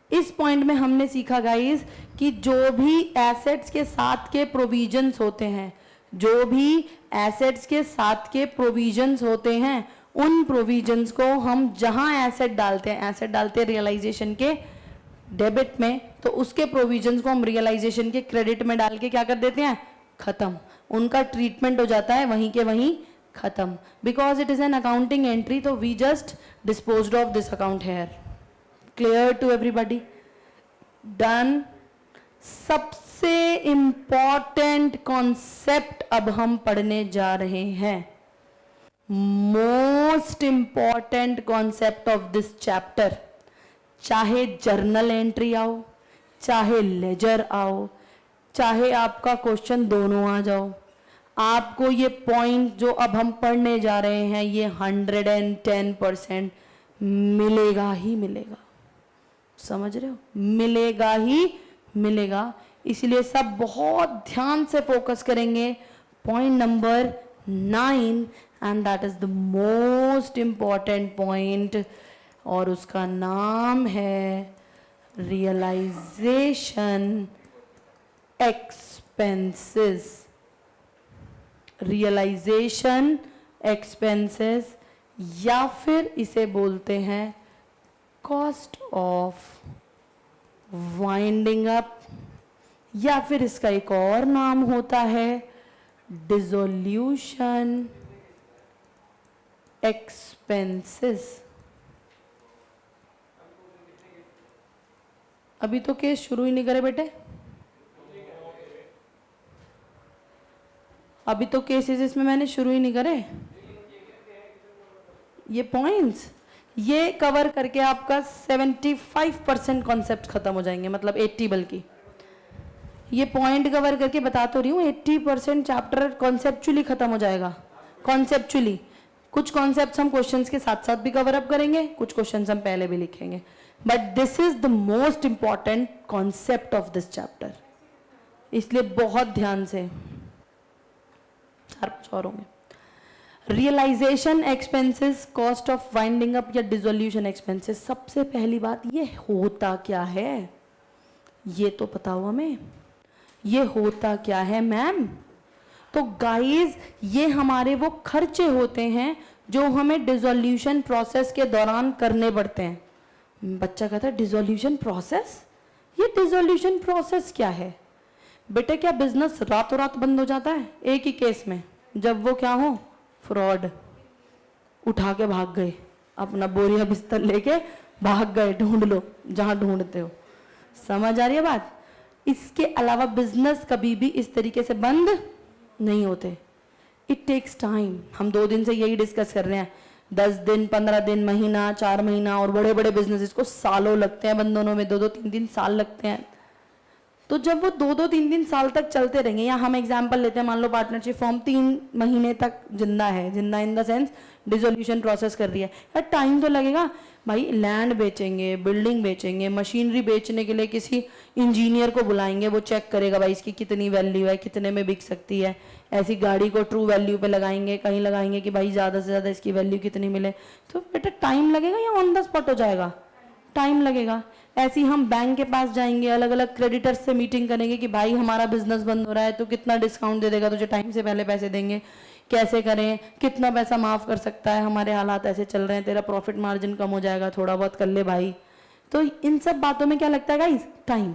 इस पॉइंट में हमने सीखा गाइस कि जो भी एसेट्स के साथ के प्रोविजंस होते हैं, जो भी एसेट्स के साथ के प्रोविजंस होते हैं, उन प्रोविजंस को हम जहां एसेट डालते हैं, एसेट डालते हैं रियलाइजेशन के डेबिट में, तो उसके प्रोविजंस को हम रियलाइजेशन के क्रेडिट में डाल के क्या कर देते हैं, खत्म। उनका ट्रीटमेंट हो जाता है वहीं के वहीं खत्म, because it is an accounting entry, तो we just disposed of this account here. Clear to everybody? Done. सबसे इंपॉर्टेंट कॉन्सेप्ट अब हम पढ़ने जा रहे हैं, most important concept of this chapter. चाहे जर्नल एंट्री आओ, चाहे लेजर आओ, चाहे आपका क्वेश्चन दोनों आ जाओ, आपको ये पॉइंट जो अब हम पढ़ने जा रहे हैं ये 110% मिलेगा ही मिलेगा। समझ रहे हो? मिलेगा ही मिलेगा। इसलिए सब बहुत ध्यान से फोकस करेंगे। Point number 9, and that is the most important point, और उसका नाम है रियलाइजेशन एक्सपेंसेस। रियलाइजेशन एक्सपेंसेस, या फिर इसे बोलते हैं कॉस्ट ऑफ वाइंडिंग अप, या फिर इसका एक और नाम होता है डिसोल्यूशन एक्सपेंसेस। अभी तो केस शुरू ही नहीं करे बेटे, अभी तो केसेस इसमें मैंने शुरू ही नहीं करे। ये पॉइंट्स, ये कवर करके आपका 75% कॉन्सेप्ट खत्म हो जाएंगे, मतलब 80 बल्कि। ये पॉइंट कवर करके बता तो रही हूँ, 80% चैप्टर कॉन्सेप्चुअली खत्म हो जाएगा। कॉन्सेप्चुअली कुछ कॉन्सेप्ट्स हम क्वेश्चंस के साथ साथ भी कवर अप करेंगे, कुछ क्वेश्चंस हम पहले भी लिखेंगे, but this is the most important concept of this chapter, इसलिए बहुत ध्यान से। कुछ और होंगे, realisation expenses, cost of winding up या डिसोल्यूशन एक्सपेंसेस। सबसे पहली बात, ये होता क्या है, ये तो पता हो हमें, ये होता क्या है मैम। तो गाइस ये हमारे वो खर्चे होते हैं जो हमें डिसोल्यूशन प्रोसेस के दौरान करने पड़ते हैं। बच्चा कहता है डिसोल्यूशन प्रोसेस, ये डिसोल्यूशन प्रोसेस क्या है बेटे? क्या बिजनेस रातों रात बंद हो जाता है? एक ही केस में, जब वो क्या हो, फ्रॉड, उठा के भाग गए, अपना बोरिया बिस्तर लेके भाग गए, ढूंढ लो जहां ढूंढते हो। समझ आ रही है बात? इसके अलावा बिजनेस कभी भी इस तरीके से बंद नहीं होते। It takes time. हम 2 दिन से यही डिस्कस कर रहे हैं, 10 दिन, 15 दिन, महीना, 4 महीना, और बड़े बड़े बिजनेस को सालों लगते हैं बंद होने में, 2-2, 3-3 साल लगते हैं। तो जब वो 2-2, 3-3 साल तक चलते रहेंगे, या हम एग्जाम्पल लेते हैं, मान लो पार्टनरशिप फॉर्म 3 महीने तक जिंदा है, जिंदा in the sense dissolution process कर रही है, यार टाइम तो लगेगा भाई। लैंड बेचेंगे, बिल्डिंग बेचेंगे, मशीनरी बेचने के लिए किसी इंजीनियर को बुलाएंगे, वो चेक करेगा भाई इसकी कितनी वैल्यू है, कितने में बिक सकती है। ऐसी गाड़ी को ट्रू वैल्यू पे लगाएंगे, कहीं लगाएंगे कि भाई ज़्यादा से ज़्यादा इसकी वैल्यू कितनी मिले, तो बेटा टाइम लगेगा या ऑन द स्पॉट हो जाएगा? टाइम लगेगा। ऐसे ही हम बैंक के पास जाएंगे, अलग अलग क्रेडिटर्स से मीटिंग करेंगे कि भाई हमारा बिजनेस बंद हो रहा है, तो कितना डिस्काउंट दे देगा, तुझे टाइम से पहले पैसे देंगे, कैसे करें, कितना पैसा माफ कर सकता है, हमारे हालात ऐसे चल रहे हैं, तेरा प्रॉफिट मार्जिन कम हो जाएगा, थोड़ा बहुत कर ले भाई। तो इन सब बातों में क्या लगता है गाइस? टाइम।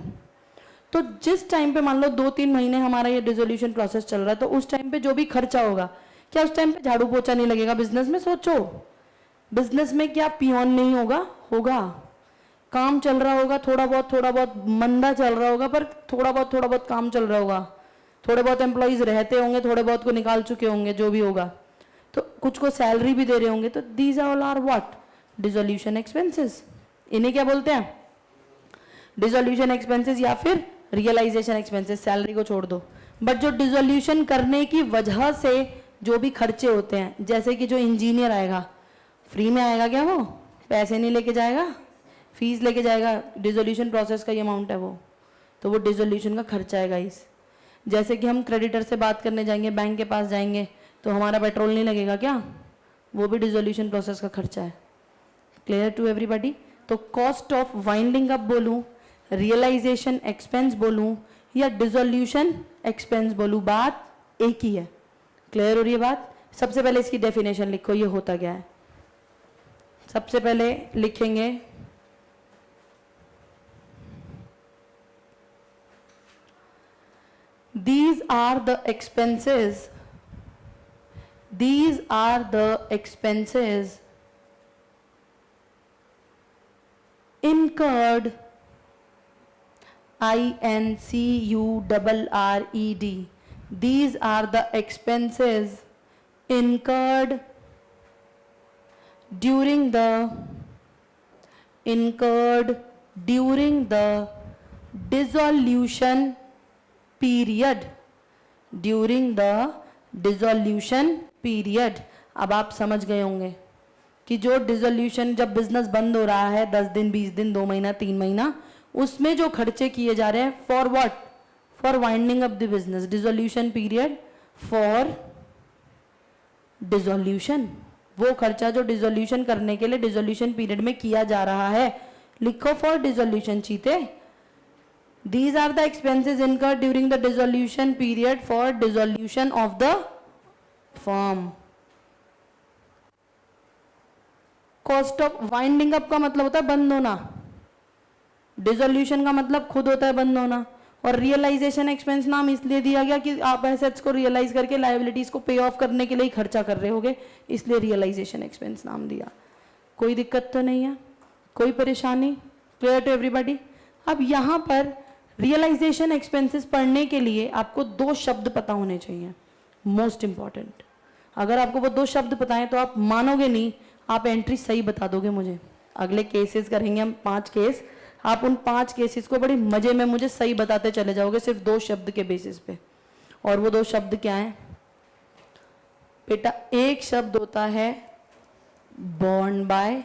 तो जिस टाइम पे मान लो 2-3 महीने हमारा ये डिसोल्यूशन प्रोसेस चल रहा है, तो उस टाइम पे जो भी खर्चा होगा, क्या उस टाइम पे झाड़ू पोछा नहीं लगेगा बिजनेस में? सोचो, बिजनेस में क्या पियोन नहीं होगा? होगा। काम चल रहा होगा, थोड़ा बहुत मंदा चल रहा होगा, पर थोड़ा बहुत काम चल रहा होगा, थोड़े बहुत एम्प्लॉइज रहते होंगे, थोड़े बहुत को निकाल चुके होंगे, जो भी होगा, तो कुछ को सैलरी भी दे रहे होंगे। तो these all are what? Dissolution expenses. इन्हें क्या बोलते हैं? डिसोल्यूशन एक्सपेंसेस या फिर रियलाइजेशन एक्सपेंसेस। सैलरी को छोड़ दो, बट जो डिसोल्यूशन करने की वजह से जो भी खर्चे होते हैं, जैसे कि जो इंजीनियर आएगा, फ्री में आएगा क्या? वो पैसे नहीं लेके जाएगा, फीस लेके जाएगा। डिसोल्यूशन प्रोसेस का ये अमाउंट है वो, तो वो डिसोल्यूशन का खर्चा है गाइस। जैसे कि हम क्रेडिटर से बात करने जाएंगे, बैंक के पास जाएंगे, तो हमारा पेट्रोल नहीं लगेगा क्या? वो भी डिसोल्यूशन प्रोसेस का खर्चा है। Clear to everybody? तो कॉस्ट ऑफ वाइंडिंग अप बोलूं, रियलाइजेशन एक्सपेंस बोलूं, या डिसोल्यूशन एक्सपेंस बोलूं, बात एक ही है। क्लियर हो रही है बात? सबसे पहले इसकी डेफिनेशन लिखो, ये होता क्या है। सबसे पहले लिखेंगे these are the expenses incurred, INCURRED. These are the expenses incurred during the dissolution period. During the dissolution period. अब आप समझ गए होंगे कि जो डिसोल्यूशन, जब बिजनेस बंद हो रहा है 10 दिन, 20 दिन, 2 महीना, 3 महीना, उसमें जो खर्चे किए जा रहे हैं, for what? For winding up the business. Dissolution period for dissolution, वो खर्चा जो डिसोल्यूशन करने के लिए डिसोल्यूशन पीरियड में किया जा रहा है। लिखो फॉर डिसोल्यूशन चीते। These are the expenses incurred during the dissolution period for dissolution of the firm. Cost of winding up का मतलब होता है बंद होना, डिसोल्यूशन का मतलब खुद होता है बंद होना, और रियलाइजेशन एक्सपेंस नाम इसलिए दिया गया कि आप एसेट्स को रियलाइज करके लायबिलिटीज को पे ऑफ करने के लिए ही खर्चा कर रहे होगे, इसलिए रियलाइजेशन एक्सपेंस नाम दिया। कोई दिक्कत तो नहीं है? कोई परेशानी? Clear to everybody? अब यहाँ पर रियलाइजेशन एक्सपेंसेस पढ़ने के लिए आपको 2 शब्द पता होने चाहिए, मोस्ट इंपॉर्टेंट। अगर आपको वो 2 शब्द पता है तो आप मानोगे नहीं, आप एंट्री सही बता दोगे मुझे। अगले केसेस करेंगे हम 5 केस, आप उन 5 केसेस को बड़ी मजे में मुझे सही बताते चले जाओगे सिर्फ 2 शब्द के बेसिस पे। और वो 2 शब्द क्या हैं बेटा? एक शब्द होता है बॉर्न बाय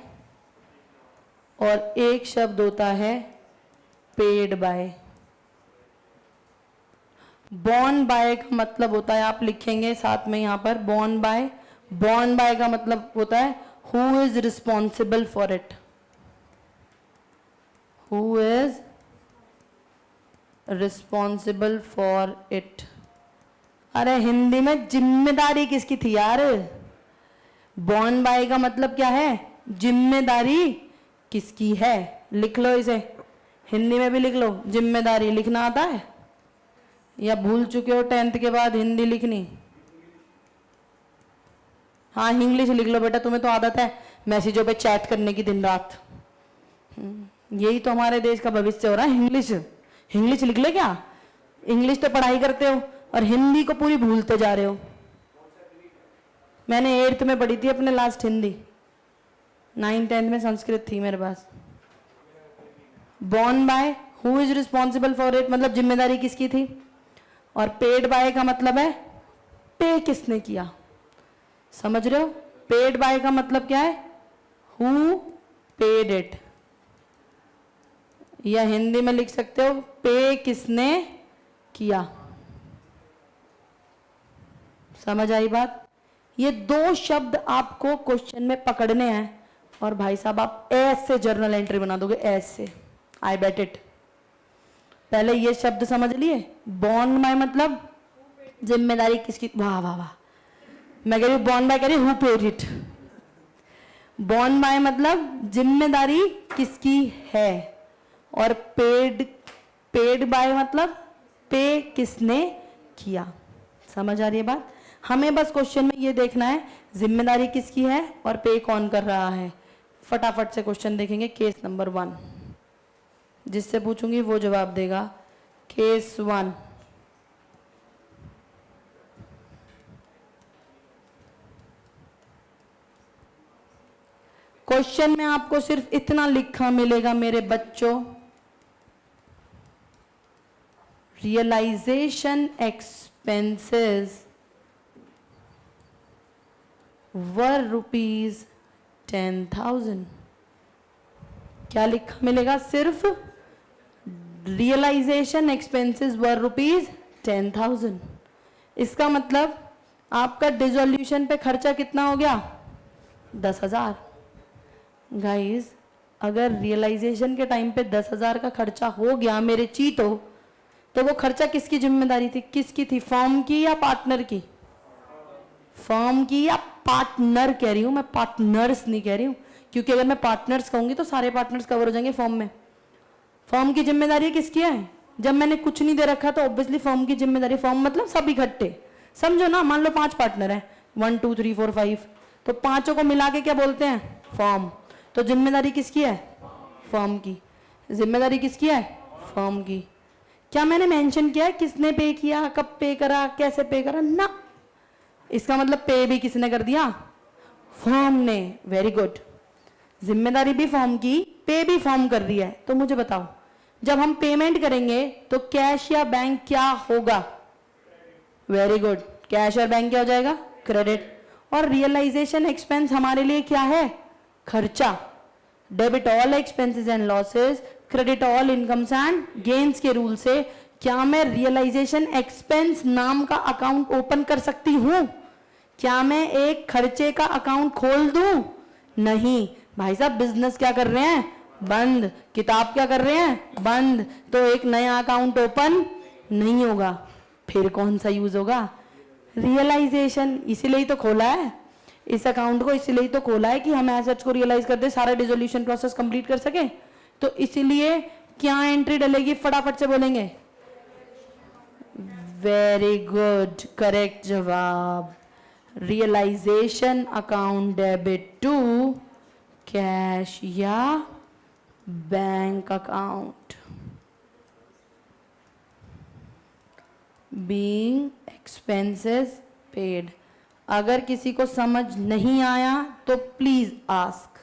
और एक शब्द होता है पेड बाय। बॉर्न बाय का मतलब होता है, आप लिखेंगे साथ में यहां पर बॉर्न बाय। बॉर्न बाय का मतलब होता है who is responsible for it, who is responsible for it. अरे हिंदी में जिम्मेदारी किसकी थी यार? बॉर्न बाय का मतलब क्या है? जिम्मेदारी किसकी है। लिख लो इसे, हिंदी में भी लिख लो। जिम्मेदारी लिखना आता है या भूल चुके हो 10th के बाद हिंदी लिखनी? हाँ इंग्लिश लिख लो बेटा, तुम्हें तो आदत है मैसेजों पे चैट करने की दिन रात। यही तो हमारे देश का भविष्य हो रहा है, इंग्लिश। इंग्लिश लिख ले क्या? इंग्लिश तो पढ़ाई करते हो और हिंदी को पूरी भूलते जा रहे हो। मैंने 8th में पढ़ी थी अपने लास्ट हिंदी, 9th 10th में संस्कृत थी मेरे पास। Born by who is responsible for it मतलब जिम्मेदारी किसकी थी, और पेड बाय का मतलब है पे किसने किया। समझ रहे हो? पेड बाय का मतलब क्या है? हु पेड इट, या हिंदी में लिख सकते हो पे किसने किया। समझ आई बात? ये 2 शब्द आपको क्वेश्चन में पकड़ने हैं और भाई साहब आप ऐसे जर्नल एंट्री बना दोगे, ऐसे। आई बेट इट। पहले ये शब्द समझ लिए, बॉर्न बाय मतलब जिम्मेदारी किसकी। वाह वाह वाह, मैं कह रही हूं बॉर्न बाय, कह रही हूं पेड इट। बॉर्न बाय मतलब जिम्मेदारी किसकी है, और पेड बाय मतलब पे किसने किया। समझ आ रही है बात? हमें बस क्वेश्चन में ये देखना है जिम्मेदारी किसकी है और पे कौन कर रहा है। फटाफट से क्वेश्चन देखेंगे। केस नंबर 1, जिससे पूछूंगी वो जवाब देगा। केस 1, क्वेश्चन में आपको सिर्फ इतना लिखा मिलेगा मेरे बच्चों, रियलाइजेशन एक्सपेंसेस वर ₹10,000। क्या लिखा मिलेगा? सिर्फ रियलाइजेशन एक्सपेंसेस वर ₹10,000। इसका मतलब आपका डिसोल्यूशन पे खर्चा कितना हो गया? 10,000। गाइस अगर रियलाइजेशन के टाइम पे 10,000 का खर्चा हो गया मेरे चीतो, तो वो खर्चा किसकी जिम्मेदारी थी? किसकी थी? फर्म की या पार्टनर की? फर्म की या पार्टनर कह रही हूं मैं, पार्टनर्स नहीं कह रही हूं, क्योंकि अगर मैं पार्टनर्स कहूंगी तो सारे पार्टनर्स कवर हो जाएंगे फर्म में। फर्म की जिम्मेदारी किसकी है? जब मैंने कुछ नहीं दे रखा तो ऑब्वियसली फर्म की जिम्मेदारी। फर्म मतलब सब इकट्ठे, समझो ना। मान लो 5 पार्टनर है, 1 2 3 4 5, तो पांचों को मिला के क्या बोलते हैं? फर्म। तो जिम्मेदारी किसकी है? फर्म की। जिम्मेदारी किसकी है? फर्म की। क्या मैंने मेंशन किया है किसने पे किया, कब पे करा, कैसे पे करा? ना। इसका मतलब पे भी किसने कर दिया? फर्म ने। Very good. जिम्मेदारी भी फर्म की, पे भी फर्म कर रही है। तो मुझे बताओ, जब हम पेमेंट करेंगे तो कैश या बैंक क्या होगा? वेरी गुड, कैश और बैंक क्या हो जाएगा? क्रेडिट। और रियलाइजेशन एक्सपेंस हमारे लिए क्या है? खर्चा। Debit all expenses and losses, credit all incomes and gains के रूल से क्या मैं रियलाइजेशन एक्सपेंस नाम का अकाउंट ओपन कर सकती हूं? क्या मैं एक खर्चे का अकाउंट खोल दूं? नहीं भाई साहब, बिजनेस क्या कर रहे हैं? बंद। किताब क्या कर रहे हैं? बंद। तो एक नया अकाउंट ओपन नहीं होगा। फिर कौन सा यूज होगा? रियलाइजेशन। इसीलिए तो खोला है इस अकाउंट को, इसीलिए तो खोला है कि हम एसेट्स को रियलाइज कर दे, सारा डिसोल्यूशन प्रोसेस कंप्लीट कर सके। तो इसीलिए क्या एंट्री डलेगी? फटाफट से बोलेंगे। वेरी गुड, करेक्ट जवाब। Realisation account debit to cash या bank account, being expenses paid. अगर किसी को समझ नहीं आया तो प्लीज आस्क।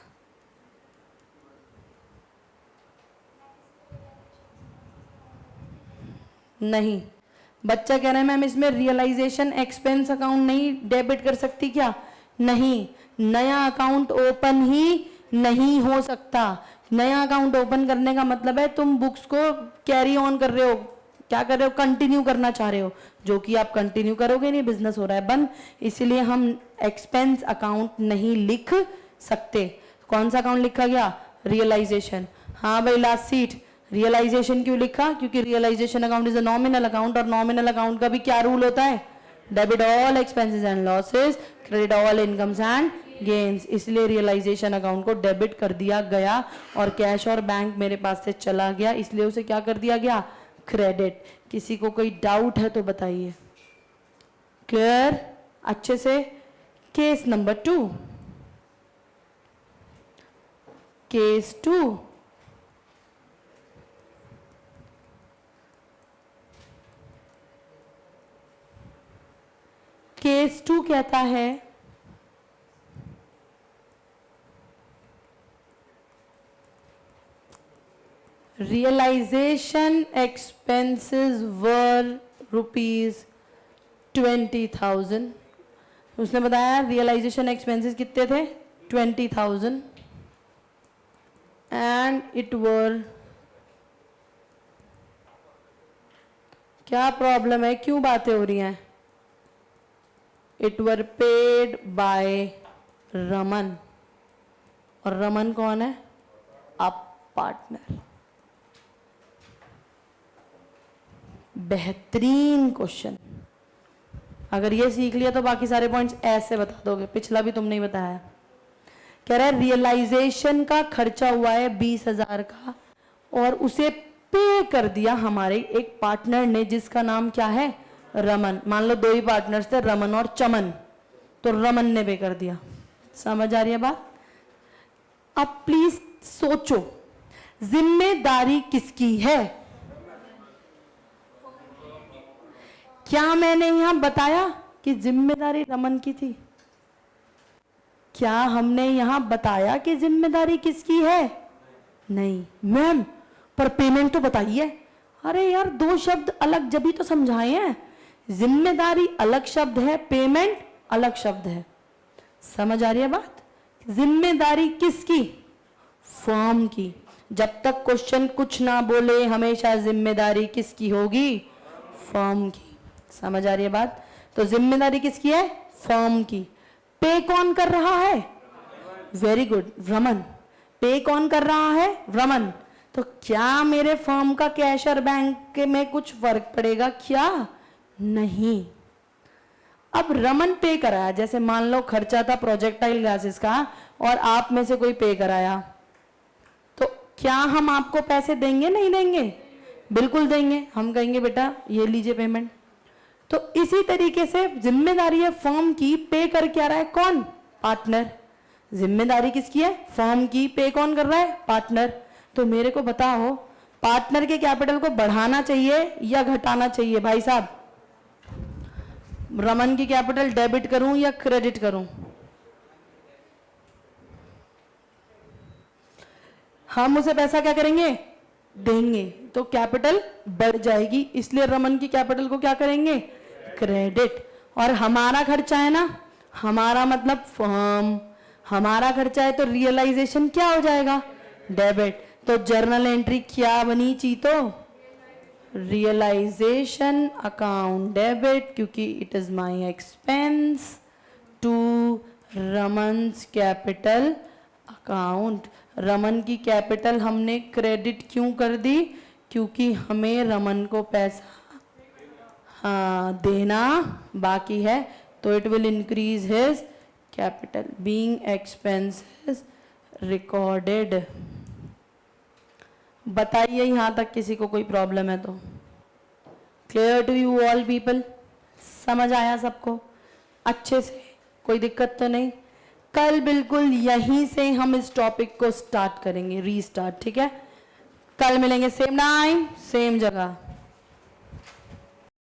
नहीं, बच्चा कह रहा है मैम इसमें रियलाइजेशन एक्सपेंस अकाउंट नहीं डेबिट कर सकती क्या? नहीं, नया अकाउंट ओपन ही नहीं हो सकता। नया अकाउंट ओपन करने का मतलब है तुम बुक्स को कैरी ऑन कर रहे हो, क्या कर रहे हो, कंटिन्यू करना चाह रहे हो, जो कि आप कंटिन्यू करोगे नहीं, बिजनेस हो रहा है बंद, इसलिए हम एक्सपेंस अकाउंट नहीं लिख सकते। कौन सा अकाउंट लिखा गया? रियलाइजेशन। हाँ भाई लास्ट सीट, रियलाइजेशन क्यों लिखा? क्योंकि realisation account is a nominal account, और नॉमिनल अकाउंट का भी क्या रूल होता है? Debit all expenses and losses, credit all incomes and gains, इसलिए रियलाइजेशन अकाउंट को डेबिट कर दिया गया और कैश और बैंक मेरे पास से चला गया, इसलिए उसे क्या कर दिया गया? क्रेडिट। किसी को कोई डाउट है तो बताइए। क्लियर अच्छे से? केस नंबर 2, केस 2, केस 2 कहता है realization expenses were ₹20,000। उसने बताया realization expenses कितने थे? 20,000 and it were, क्या प्रॉब्लम है, क्यों बातें हो रही हैं? It were paid by Raman, और रमन कौन है? आप पार्टनर। बेहतरीन क्वेश्चन, अगर ये सीख लिया तो बाकी सारे पॉइंट्स ऐसे बता दोगे, पिछला भी तुमने ही बताया। कह रहा है रियलाइजेशन का खर्चा हुआ है 20,000 का और उसे पे कर दिया हमारे एक पार्टनर ने जिसका नाम क्या है? रमन। मान लो 2 ही पार्टनर्स थे, रमन और चमन, तो रमन ने पे कर दिया। समझ आ रही है बात? अब प्लीज सोचो, जिम्मेदारी किसकी है? क्या मैंने यहां बताया कि जिम्मेदारी रमन की थी? क्या हमने यहां बताया कि जिम्मेदारी किसकी है? नहीं। मैम पर पेमेंट तो बताइए। अरे यार 2 शब्द अलग जब ही तो समझाए हैं। जिम्मेदारी अलग शब्द है, पेमेंट अलग शब्द है। समझ आ रही है बात? जिम्मेदारी किसकी? फर्म की। जब तक क्वेश्चन कुछ ना बोले हमेशा जिम्मेदारी किसकी होगी? फर्म की। समझ आ रही है बात? तो जिम्मेदारी किसकी है? फर्म की। पे कौन कर रहा है? Very good, Raman. पे कौन कर रहा है? रमन। तो क्या मेरे फर्म का कैश और बैंक में कुछ फर्क पड़ेगा क्या? नहीं। अब रमन पे कराया, जैसे मान लो खर्चा था प्रोजेक्टाइल ग्लासेस का और आप में से कोई पे कराया, तो क्या हम आपको पैसे देंगे? नहीं देंगे? बिल्कुल देंगे। हम कहेंगे बेटा ये लीजिए पेमेंट। तो इसी तरीके से जिम्मेदारी है फर्म की, पे कर क्या रहा है? कौन? पार्टनर। जिम्मेदारी किसकी है? फर्म की। पे कौन कर रहा है? पार्टनर। तो मेरे को बताओ पार्टनर के कैपिटल को बढ़ाना चाहिए या घटाना चाहिए? भाई साहब रमन की कैपिटल डेबिट करूं या क्रेडिट करूं? हम उसे पैसा क्या करेंगे? देंगे। तो कैपिटल बढ़ जाएगी, इसलिए रमन की कैपिटल को क्या करेंगे? क्रेडिट। और हमारा खर्चा है ना, हमारा मतलब फर्म, हमारा खर्चा है तो रियलाइजेशन क्या हो जाएगा? डेबिट। तो जर्नल एंट्री क्या बनी चीतो? रियलाइजेशन अकाउंट डेबिट, क्योंकि it is my expense to Raman's capital account. Raman की कैपिटल हमने क्रेडिट क्यों कर दी? क्योंकि हमें रमन को पैसा देना बाकी है, तो it will increase his capital being expenses recorded. बताइए यहां तक किसी को कोई प्रॉब्लम है तो? Clear to you all people? समझ आया सबको अच्छे से? कोई दिक्कत तो नहीं? कल बिल्कुल यहीं से हम इस टॉपिक को स्टार्ट करेंगे, रीस्टार्ट। ठीक है? कल मिलेंगे सेम टाइम सेम जगह।